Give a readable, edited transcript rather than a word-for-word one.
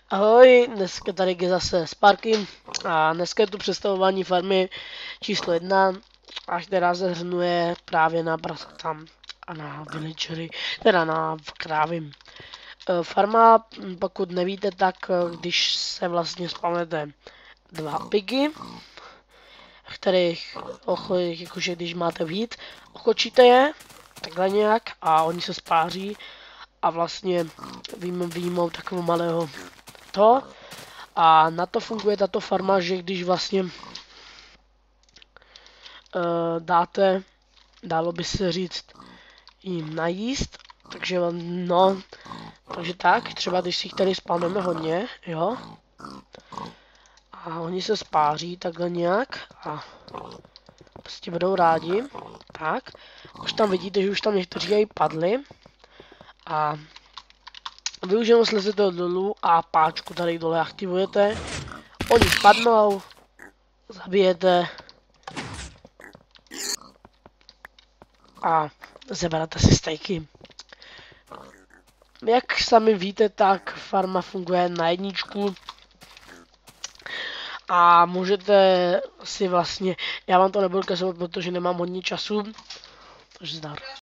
Ahoj, dneska tady je zase Sparky a dneska je tu představování farmy číslo 1, až která se hrnuje právě na prasata a na villagery, teda na krávy. Farma, pokud nevíte, tak když se vlastně spawnete 2 pigy, kterých, jakože když máte víc, ochočíte je, takhle nějak, a oni se spáří a vlastně vyjmou takovou malého to. A na to funguje tato farma, že když vlastně dáte, dalo by se říct, jim najíst, takže no, takže tak, třeba když si jich tady spáneme hodně, jo, a oni se spáří takhle nějak a prostě budou rádi, tak, už tam vidíte, že už tam někteří jej padli a vy už jenom slezete dolů a páčku tady dole aktivujete, oni spadnou, zabijete a zeberete si stejky. Jak sami víte, tak farma funguje na jedničku a můžete si vlastně, já vám to nebudu ukazovat, protože nemám hodně času, takže zdar.